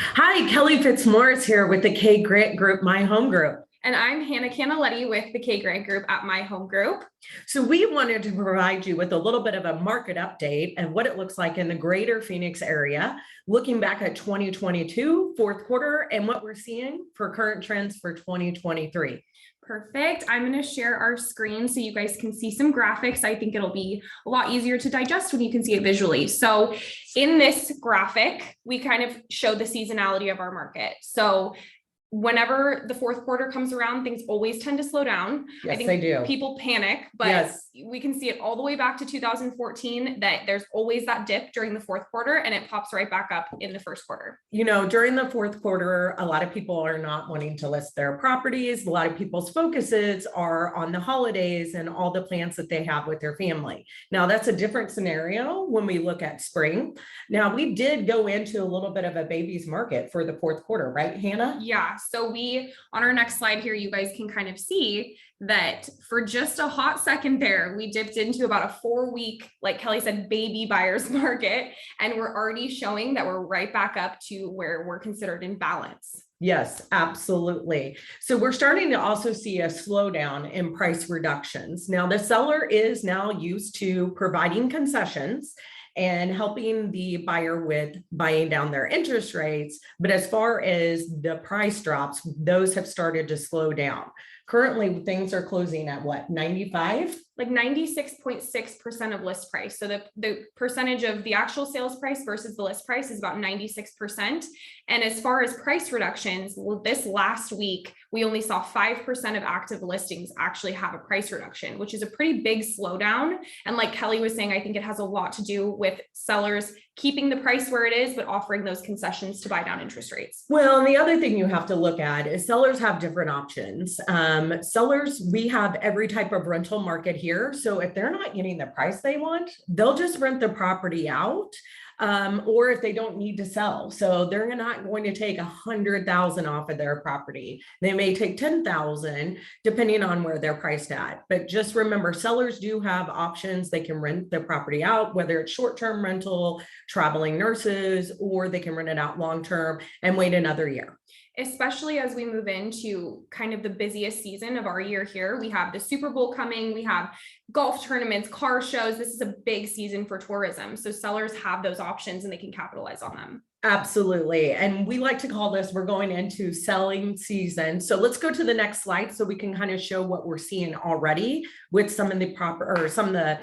Hi, Kelly Fitzmaurice here with the K Grant Group, My Home Group. And I'm Hannah Canaletti with the K Grant Group at My Home Group. So we wanted to provide you with a little bit of a market update and what it looks like in the greater Phoenix area, looking back at 2022 fourth quarter and what we're seeing for current trends for 2023. Perfect. I'm going to share our screen so you guys can see some graphics. I think it'll be a lot easier to digest when you can see it visually. So in this graphic, we kind of show the seasonality of our market. So whenever the fourth quarter comes around, things always tend to slow down. Yes, I think they do. people panic, but yes, we can see it all the way back to 2014 that there's always that dip during the fourth quarter and it pops right back up in the first quarter. You know, during the fourth quarter, a lot of people are not wanting to list their properties. A lot of people's focuses are on the holidays and all the plans that they have with their family. Now, that's a different scenario when we look at spring. Now, we did go into a little bit of a baby's market for the fourth quarter, right, Hannah? Yeah. So we, on our next slide here, you guys can kind of see that for just a hot second there, we dipped into about a 4-week, like Kelly said, baby buyer's market. And we're already showing that we're right back up to where we're considered in balance. Yes, absolutely. So we're starting to also see a slowdown in price reductions. Now, the seller is now used to providing concessions and helping the buyer with buying down their interest rates. But as far as the price drops, those have started to slow down. Currently, things are closing at what, 95? Like 96.6% of list price. So the percentage of the actual sales price versus the list price is about 96%. And as far as price reductions, well, this last week, we only saw 5% of active listings actually have a price reduction, which is a pretty big slowdown. And like Kelly was saying, I think it has a lot to do with sellers keeping the price where it is, but offering those concessions to buy down interest rates. Well, and the other thing you have to look at is sellers have different options. Sellers, we have every type of rental market here. So if they're not getting the price they want, they'll just rent the property out. Or if they don't need to sell. So they're not going to take 100,000 off of their property. They may take 10,000 depending on where they're priced at. But just remember, sellers do have options. They can rent their property out, whether it's short-term rental, traveling nurses, or they can rent it out long-term and wait another year. Especially as we move into kind of the busiest season of our year here. We have the Super Bowl coming, we have golf tournaments, car shows. This is a big season for tourism. So sellers have those options and they can capitalize on them. Absolutely. And we like to call this, we're going into selling season. So let's go to the next slide so we can kind of show what we're seeing already with some of the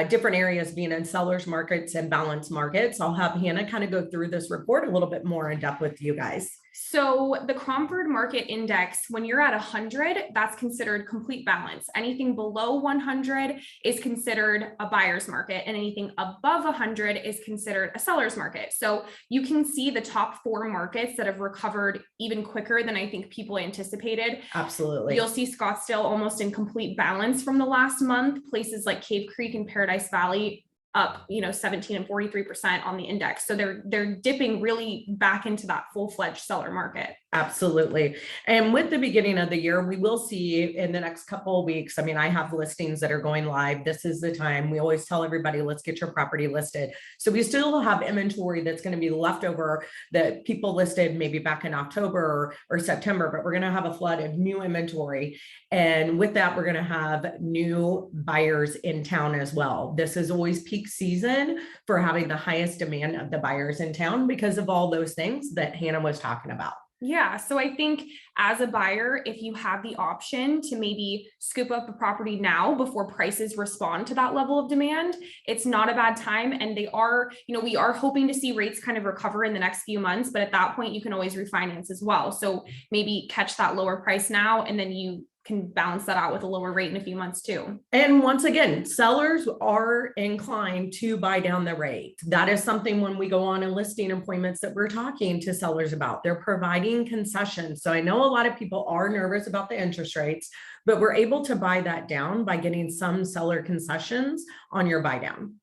different areas being in sellers markets and balance markets. I'll have Hannah kind of go through this report a little bit more in depth with you guys. So the Cromford Market Index, when you're at 100, that's considered complete balance. Anything below 100 is considered a buyer's market, and anything above 100 is considered a seller's market. So you can see the top 4 markets that have recovered even quicker than I think people anticipated. Absolutely. You'll see Scottsdale almost in complete balance from the last month. Places like Cave Creek and Paradise Valley up, 17 and 43% on the index. So they're dipping really back into that full-fledged seller market. Absolutely. And with the beginning of the year, we will see in the next couple of weeks. I mean, I have listings that are going live. This is the time. We always tell everybody, let's get your property listed. So we still have inventory that's going to be left over that people listed maybe back in October or September, but we're going to have a flood of new inventory. And with that, we're going to have new buyers in town as well. This is always peak season for having the highest demand of the buyers in town because of all those things that Hannah was talking about. Yeah. So I think as a buyer, if you have the option to maybe scoop up a property now before prices respond to that level of demand, it's not a bad time. And they are, we are hoping to see rates kind of recover in the next few months, but at that point you can always refinance as well. So maybe catch that lower price now, and then you can balance that out with a lower rate in a few months too. And once again, sellers are inclined to buy down the rate. That is something when we go on a listing appointments that we're talking to sellers about. They're providing concessions. So I know a lot of people are nervous about the interest rates, but we're able to buy that down by getting some seller concessions on your buy down.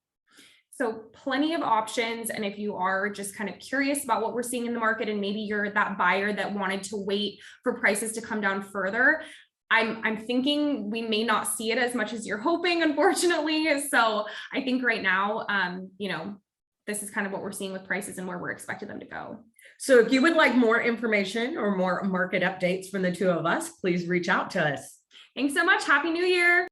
So plenty of options. And if you are just kind of curious about what we're seeing in the market, and maybe you're that buyer that wanted to wait for prices to come down further, I'm thinking we may not see it as much as you're hoping, unfortunately. So I think right now, this is kind of what we're seeing with prices and where we're expecting them to go. So if you would like more information or more market updates from the two of us, please reach out to us. Thanks so much. Happy New Year.